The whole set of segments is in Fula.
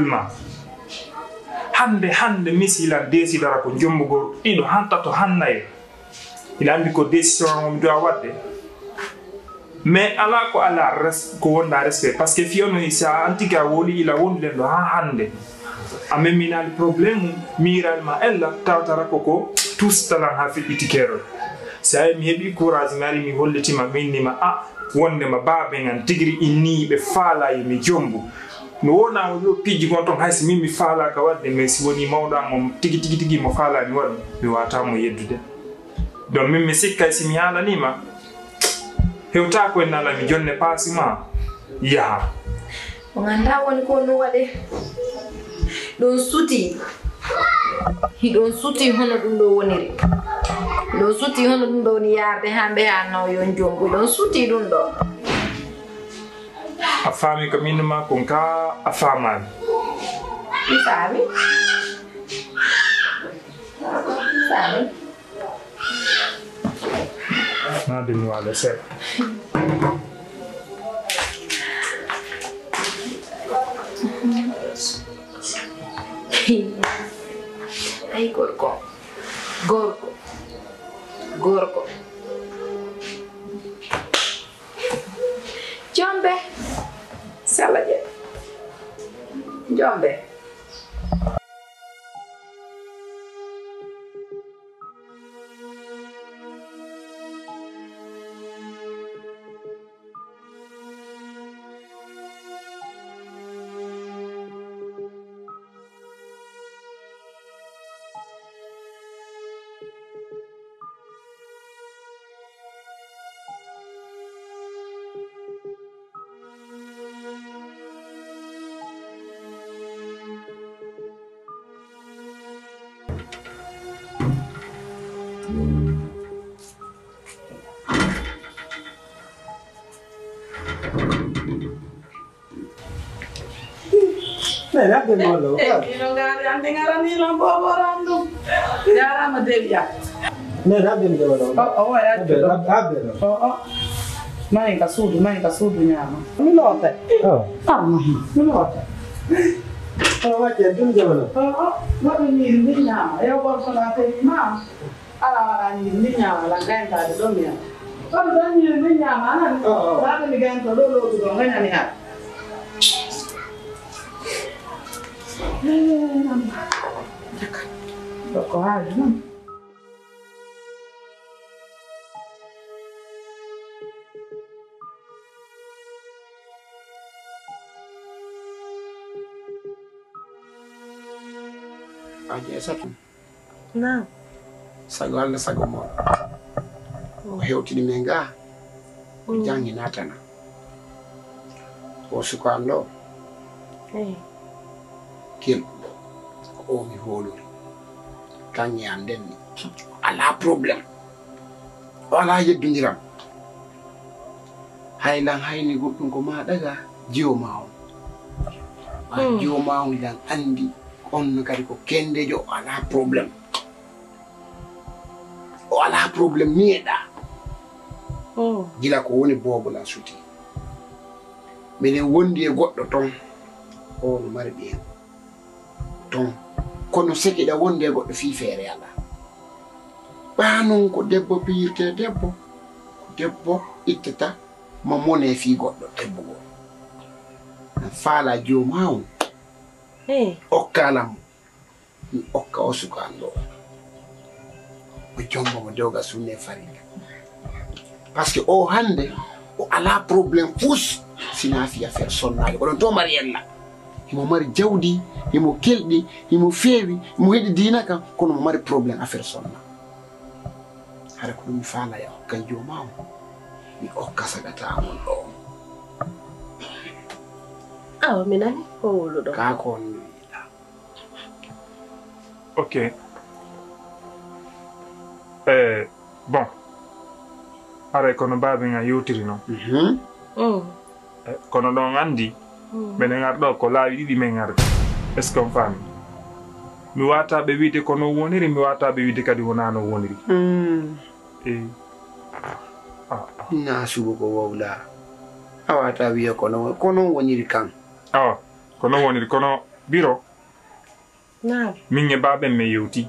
fulma hande misila desidara ko jombugo ɗiɗo hantato hannayo ila andi ko décision mom do wadde mais ala ko ala ko wonda respect parce que fiono sa antika woli ila wonde do hande ameminal problème miralement ella tawtara ko tous talan ha fiɓɓiti kerol sa mi heɓi courage ngari mi hollitima minnima wonde ma baabe ngan tigiri inni be faala mi jombu no wona o yo piji gon ton haysi min mi faala ka wadde mais si woni mawda mom tigi mo faala mi wad mi wata mo yeddude donc min mi sikkay si mi halanima hewta ko nala mi jonne passima yaha o ganda woni ko no wade don suti hidon suti hono dum do woniri do suti hono dum do ni yarde hambe hanno yon jombu don suti dum do a fami ko minuma kon ka a famani fami na de mi wala set ay gorko jombe salaje jombe Nena ben wala. Ino gari ande ngarani lan boborandu. Yara ma delia. Nena ben wala. Oh ya. Abbe. Oh. Mai ka sudu nyama. Mi lote. Oh. Mi lote. Oh wa ke dum wala. Oh. Wa ni nyama. Ya bor so la te ma. Ala ni nyama la ganta de domia. Ko do ni nyama na. Ba ni ganta lo do nganya ni ha. Có ai đúng không? Aja satu. Nah. Sagal na sagomo. Hewti di menga. Jangi natana. O sukando. Kil o mi holori kanyi andenni ala problem wala yeddundiram haylan hayni goddum ko ma daga jiwo mawo jiwo mawo dan andi on kadi ko kendejo ala problem mieda gila ko woni bobola suti minen wondi e goddo ton o no mari bien ton kono seki da wonde goddo fi fere ala banon ko debbo biirte debbo ittata ma mone fi goddo debbo go faala joomaw okkalam okka osukando o jombo mo dewga sunne farika parce que o hande o ala problème fous sina fi affaire sonnale ko don to mariella himo mari jawdi himo keldi himo feewi mo hedi dina kan kono mo mari problème affaire sonna hare ko dum faala ya kan joomaw mi okka sagata mon do minani ko wolo do ka kon ok bon are kono baabe nga yewtiri non kono don andi menen ardo ko laawi didi men arde est ce qu'on fami mi wata be wiide kono woniri mi wata be wiide kadi wonano woniri na subo ko wawla awata wiya kono woniri kan kono woniri kono biro Naam. min e baɓe me yewti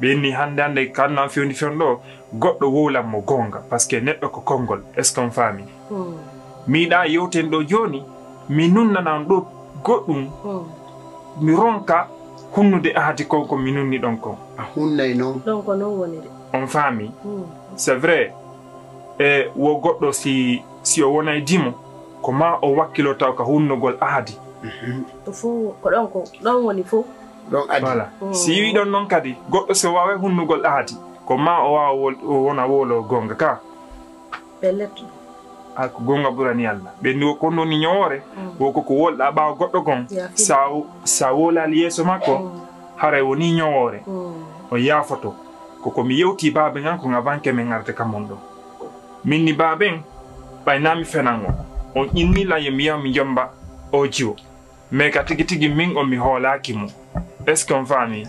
ɓe ni hande kannan fewndi fewndo goɗɗo wowlan mo gonga par ce que neɗɗo ko konngol est ce qu'on faami miɗa yewten ɗo joni mi nunnanan ɗo goɗɗum mi ronka hunnude ahadi konko mi nunni ɗon kon a hunnay noon ɗon ko non woni de on faami c'est vrai e wo goɗɗo si o wonay dimo ko ma o wakkilo taw ka hunnugol ahadi to fo ko ɗon woni fo ɗon adi voilà si wi ɗon noon kadi goɗɗo so wawa hunnugol ahadi ko ma o wawa wona wolo gonga ka belletto ko gonga ɓurani Allah ɓe ko noni ñoore woko ko wolɗa ɓawa goɗɗo gon sa wolali yeeso makko haray woni ñoore o yaafoto komi yewti baben an ko ngavanke men arde kamon ɗo min ni baben ɓaynami fenan o on innila yo mi yaw mi jomba o jiwo mais ka tigi tigi min on mi hoolaki mo est ce qu'on faami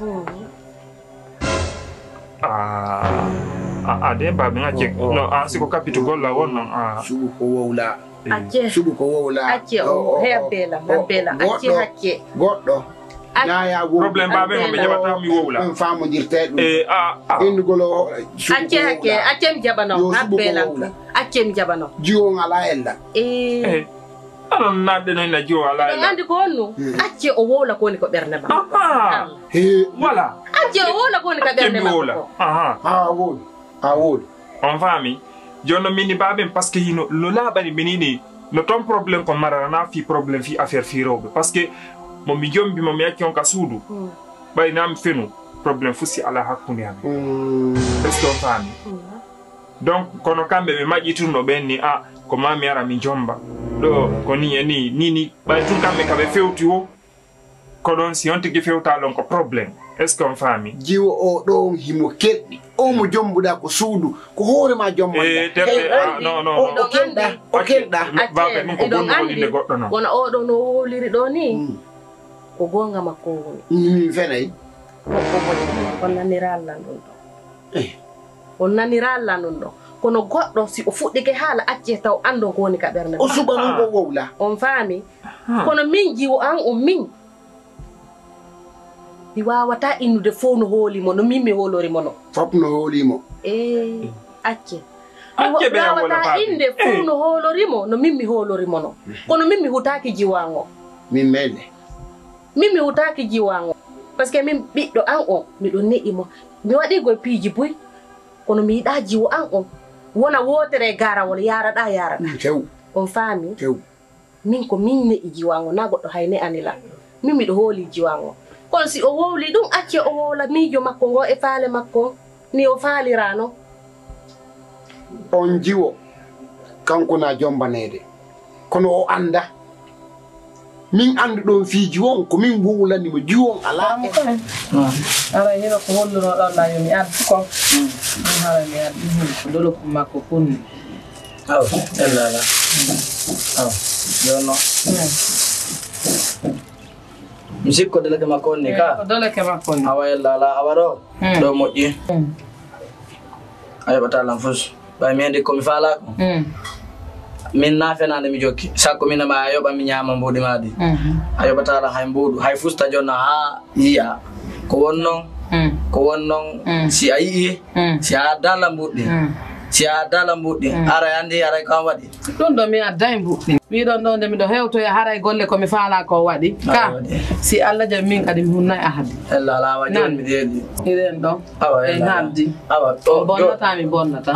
de baben acce no an siko kapitugol la won non sugu ko wowla acce sugu ko wowla acce o hebbela acce hakke goɗɗo naya problème baben on ɓe jaɓata mi wowla on famodirte ɗum innugolo acce hakke acce mi jaɓano habbela acce mi jaɓano jiwon ala ella anon nadde noon na jiwo ala ɗon andi ko honno acce o wowla ko woni ko ɓernde ma voilà acce o wowla ko woni ko ɓernde ma ha wowli on faami jonno minni baben par ce que hino lo laaɓani minini no toon probléme ko marana fi probléme fi affaire fi rewɓe par ce que momi jombi momi yacci on ka suudu ɓaynami fenu probléme fusi ala hakkunde amen est ce que on faami donc kono kamɓe ɓe maƴƴiturno ɓen ni ko ma mi ara mi jomba ɗo ko ni e ni ɓay tun kamɓe kaɓe fewti wo ko ɗon si on tigi fewta ɗon ko probléme est ce que on faami jiwo o ɗon himo keɗɗi o mo jombuɗa ko suudu ko hoorema jommaɗa non o kelɗa baɓe ɗum ko gonno woninde goɗɗo noon kono oɗo no woliri ɗo ni ko gonga makko woni min fenayi on nanira Allah ɗum ɗon on nanira Allah ɗum ɗon kono goɗɗo si o fuɗɗike haala acce taw ando ko woni ka ɓernde o suɓa noon ko wowla on faami kono min jiwo an min mi wawata innude fof no hoolimo no min mi hoolorimo no fop no hoolimo acce mi wawata inde fof no hoolorimo no min mi hoolorimo no kono min mi hutaki jiwan o min meɗe min mi hutaki jiwan o par ce que min ɓiɗɗo an on miɗo ne'imo mi waɗi goye piiji buy kono mi yiɗa jiwo an on wona wotere garawol yaraɗa tew on faami tew min ko min ne'i jiwan o na goɗɗo hay ne anila min miɗo hooli jiwan o kono si o wowli ɗum acce o wowla miijo makko ngo e faale makko ni o faalirano on jiwo kanko na jombanede kono o anda min andu ɗon fiiji won ko min wowlanimo jiwon ala ara hino ko hollunoɗon la yomi addu kon hara mi addi dolo ko makko kunni ellala jonno mi sikko deleke makko onni ka doleke makko ni awa ellala awa ɗo ɗo moƴƴi a yoɓata lan fus ɓay mi andi komi faalako min na fenande mi jokki sakko min ma a yoɓa mi ñama mbuɗi maɗi a yoɓatala hay mbuɗu hay fusta jonna ha yiya ko won noon si a yii si a dala mbuɗɗi si a dala mbuɗɗi ara andi aray kam waɗi ɗum ɗo mi addayi mbuɗɗi wiɗon ɗo nde miɗo hewtoya haray golle komi faala ko waɗi ka si Allah jaɓi min kadi mi hunnayi ahadi ella lawa joni mi deeɗi iren ɗon awa en haddi awa bonnata mi bonnata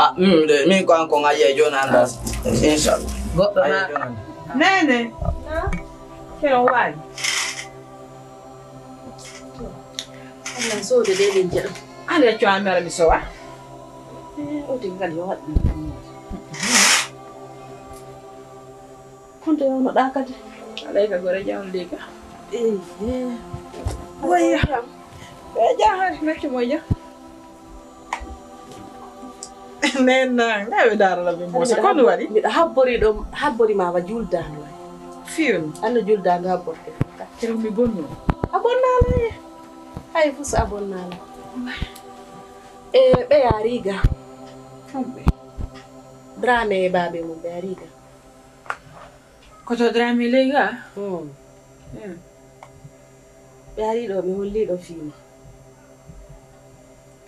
min ko an ko ayye joni anda inchallah goɗɗo na nene keno waɗi Allah sode de ɗin jeɗo ande accu an mi ara mi sowa odi ngal yo waɗi konto yewnoɗa kadi alay ka gore jawle ka waya ɓe jahar mecce moƴƴa nena nawe darala ɓe mosa kono waɗi miɗo habbori mama juldando way fiyon anda juldando habborte kero mi bonno a bonnala e hay fus a bonnala ɓe yariga kamɓe drame e babe mum ɓe yariga koto drame lega Bari do mi holli do fima.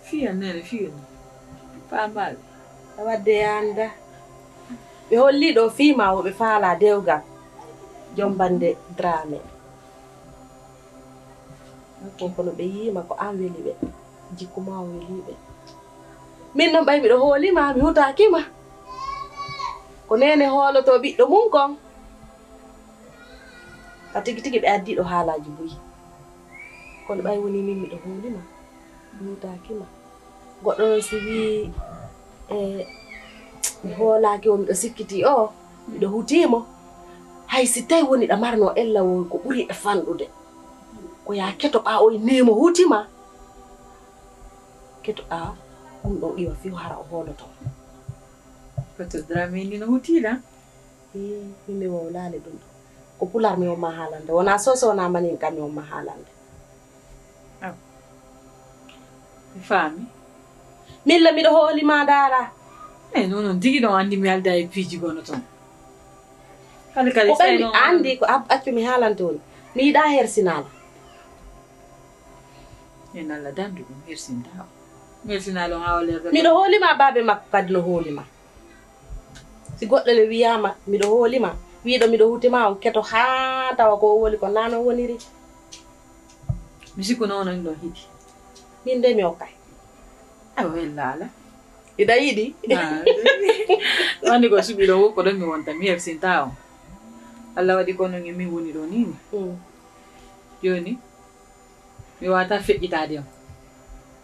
Fiya nene fiya. Famal. Wadde anda. Be holli do fima wo be faala Deougal. Jombande Dramé. Ko no be yima ko an weli be. Jikuma weli be. Min no bay mi do holi ma mi hutaki ma. Ko nene holo to biddo mun kon. Patigi tigi be addi do haalaji buyi. Ko bay woni min mi do holi ma. Mi hutaki ma. Goddo si wi mi holaki o mi do sikkiti o mi do hutimo. Hay si tay woni da marno ella wo ko buri e fandude. Ko ya keto ba o nemo hutima. Keto a ɗum ɗo iwa fiw hara o holoto. Koto Dramé ni no hutila? Mimi wawlale ɗum ɗo. Ko pular mi wonma haalande. Wona soso wona manin kam mi wonma haalande. Mi faami. Milla miɗo hooli ma dara. Non tigi ɗon andi mi alda e piiji gono toon. Kala Ko ɓen mi andi ko accu mi haalante woni. Mi yiɗa hersinala. En Allah dandu ɗum hersinta. Hersinala on hawlerde. Miɗo hoolima baabe makko kadi no hoolima. Si goɗɗo le wiyama miɗo hoolima wiiɗo miɗo hutima on keto haa tawa ko woli ko nano woniri. Mi sikku noon on ɗon hiɗi. Min de mi okkay. Wellala. Ida yiɗi. Andi ko suɓi ɗo wokko ɗon mi wonta mi hersinta on. Allah waɗi kono min woni ɗo nini. Joni mi wata feƴƴitade on.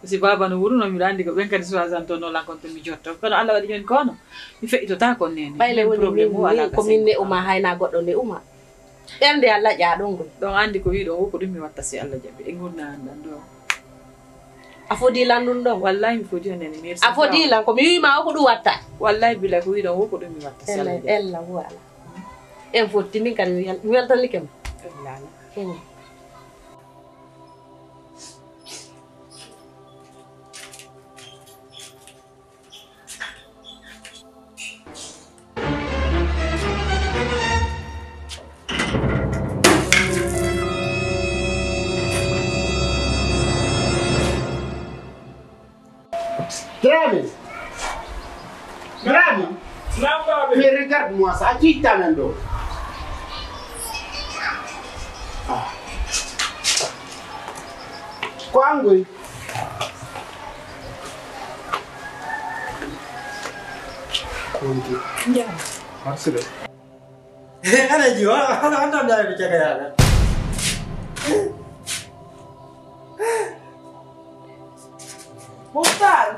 Si baba no wuruno mi andi ko ben kadi soixante no lankon to mi jotto kono Allah waɗi joni kono mi feƴƴitota kon nene. Bayle woni min ko min ne uma hayna goɗɗo ne uma. Ɓernde Allah ƴaɗon ngol. Ɗon andi ko wiɗo wokko ɗum mi watta si Allah jaɓi e gurna andan ɗo. A fodi landun ɗon? Wallahi mi fodi on nene merci. A fodi lan ko mi wima o ko ɗum watta? Wallahi bila ko wiɗo wokko ɗum mi watta si Allah jaɓi. Ella wala. En fotti min kan mi weltanike ma. Wellala. Dramé. Mais regarde-moi ça, qui t'a même d'eau? Quoi, Ngui? Maksudnya? Ana jiwa, ana dari bicara ya. Mukhtar.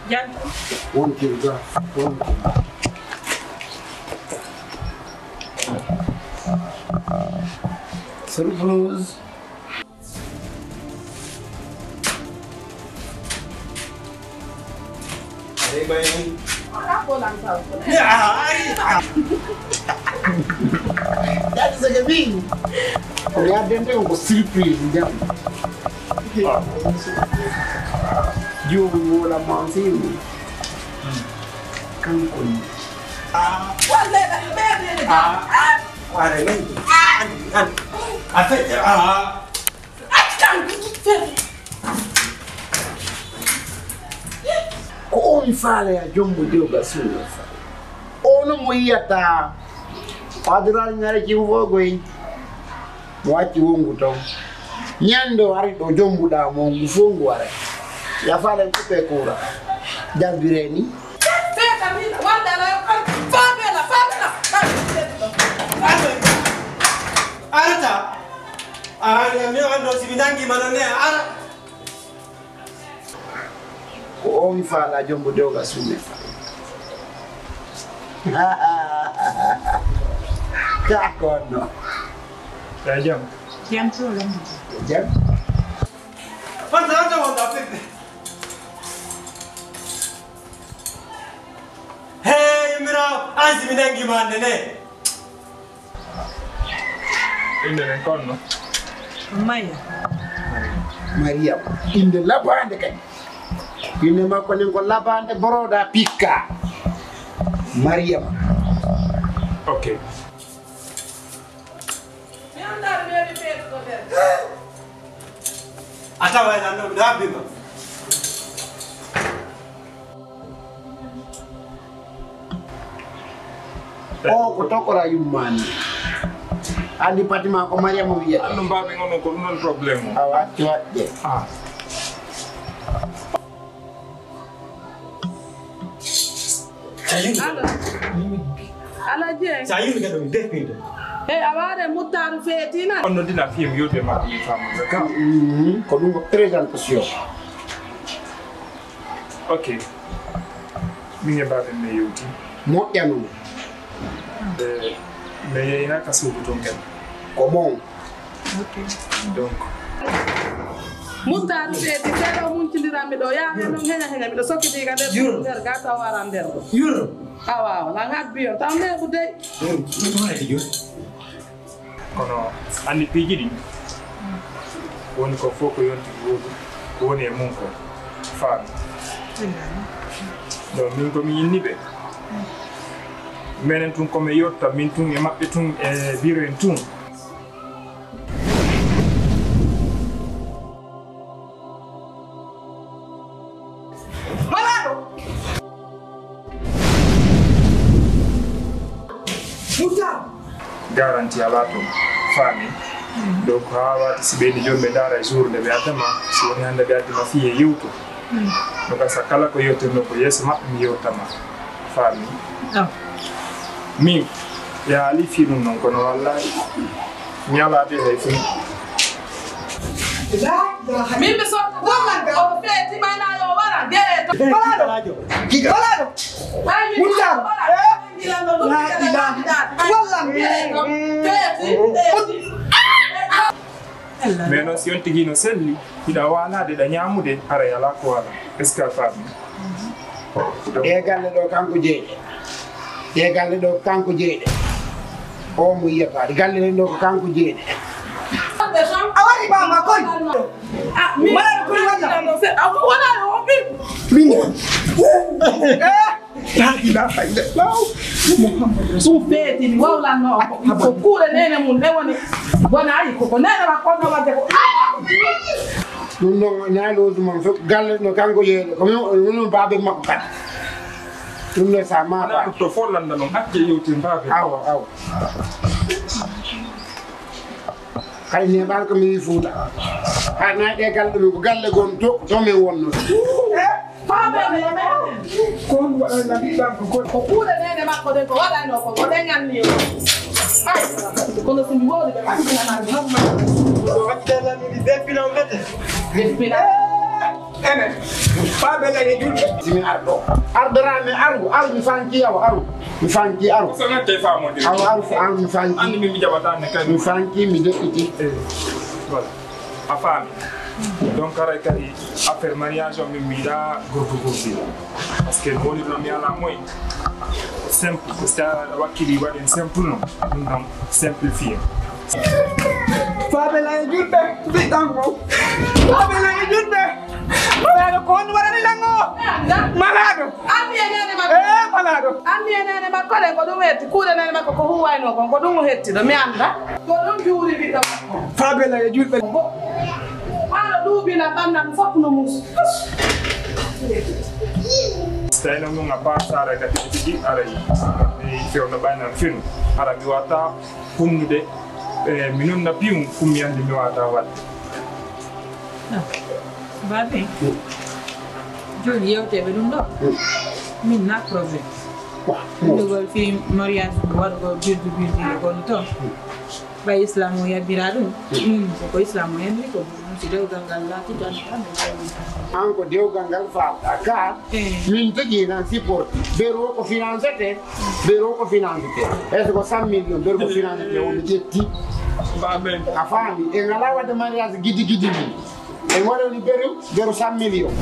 Jam. One kilogram. Surplus. Hey, bayi. That's a game. We are them to surprise them. You will amount him. Come on. Ko on fale ya jombo Deougal sunu fa. Ono moyata. Padral ngare ci wogoy. Wati wongu taw. Nyando ari do jombu da mo ngufongu ware. Ya fale kupe kura. Jambireni. Arta. Ara mi ando sibidangi manane ara. Ko on fala jombo Deougal sunu fa. Kakono. Jam. Jam tuh lama. Jam. Anda wanda pepe. Hey mira, sibidangi manane. Ini renkon no. Maya. Maria, inde labande kay. Inde makko nen ko labande boroda pikka. Maria. Okay. Atawa ina ndo ndabima. O ko tokora yumani. Andi patima ko Maria mo wiya. Ando mbaɓe ngono ko non probléme o. Awa tiwadde. Ah. Ala je. Sa yimi gado depinde. Hey, aware mutaru fetina. On dina film yobe ma mi fama ka. Ko ɗum ko présentation. OK. Minge baɓe me yewti. Moƴƴanu. Mais ina ka suudu ton ken. Ko bon. OK. Donc Mutaru feti sedo muntindiraɓe ɗo yaha non heña miɗo sokkiti ka nder gata wara nder ɗo. Euro. Awa, la ngabbiyo taw neɓu dey. kono andi piiji ɗi woni ko fof ko yonti wodu woni e mum ko faami donc min komi yinniɓe minen tun komi yotta min tun e maɓɓe tun e biro en tun garanti ala to faami donc ha wati si ɓeydi joni ɓe daara e jour nde ɓe addama si woni hannde ɓe addima fi e yewto donc sa kala ko yewtirno ko yeeso maɓɓe mi yewtama faami min mi haali fi ɗum noon kono wallahi mi alaɓe hay fo min mi sotta o feeti mayna yo wara deeto Balajo. Giga. Balajo. Mutar. mais noon si on tigi no selli hiɗa walade ɗa ñamude ara ala ko wala est ce que a faami ɗe galle ɗo kanko jeeyɗe ɗe galle ɗo kanko jeeyɗe o mo yiyataɗe galle ɗen ɗo ko kanko jeeyɗe A wari ba ma koy. Mala ko wala. la ilaha illallah Su feeti wawlanno ko kuure nene mum ne woni bona ayi koko nene makko no wadde ko ɗum noon ñaaloji mon fof galle no kanko yeeyɗe ko min baabe makko kadi ɗum ne sa mata to fo landa noon acce yewtir mbaɓe awa kay neɓal ko mi wi Fuuta ha nayi ɗe galle ɗumen ko galle gon to min wonno kon waɗa laɓiɗan ko kuure nene makko de ko waɗano ko ko ɗeganni ay kono somi wowde ɓe makkinanade Wattela ni depina mbete. depina ene faɓe lege julɓe simi ar ɗo ardorami aru mi fanki yawa aru mi fanki aru so ngatte famode aru mi fanki andi min mi jaɓatane kadi mi fanki mi deƴƴiti voilà a faami donc aray kadi affaire mariage o min mi yiɗa gorgogordi par ce que woni ɗo mi ala moye simple so tawa wakkili waɗen simple noon ɗum ɗon simplifié Faɓe laye julɓe. Ɓiɗɗan ko. Faɓe laye julɓe. Malaɗo ko on waɗani lango. Malaɗo. andi e nene makko Malaɗo. andi e nene makko de ko ɗum hetti kuuɗe nene makko ko huwayno kon ko ɗum o hettiɗo mi anda ko ɗum juuri ɓiɗɗo makko Faɓe laye julɓe. haɗo ɗuubina ɓandan fof no mus so tawi noon ɗum a pasare kadi tigi aray fewno ɓaynan finu ara mi wata humnude mi nonna pium kummi andi mi wata wadde babe joni yewteɓe ɗum ɗo min na probléme ɗugol fi mariage waɗugo birdi gono toon ɓay islam o yabbira ɗum koko islam o yamri ko si dewgal ngal laati tan an ko dewgal ngal faabɗa ka min tigi nan supporti ɓeero ko financete ɓeero ko financete est ce que 100 millions ɓeero ko financete womi ƴetti a faami en ala wadde mariage guidi min en waɗani ɓeero 100 millions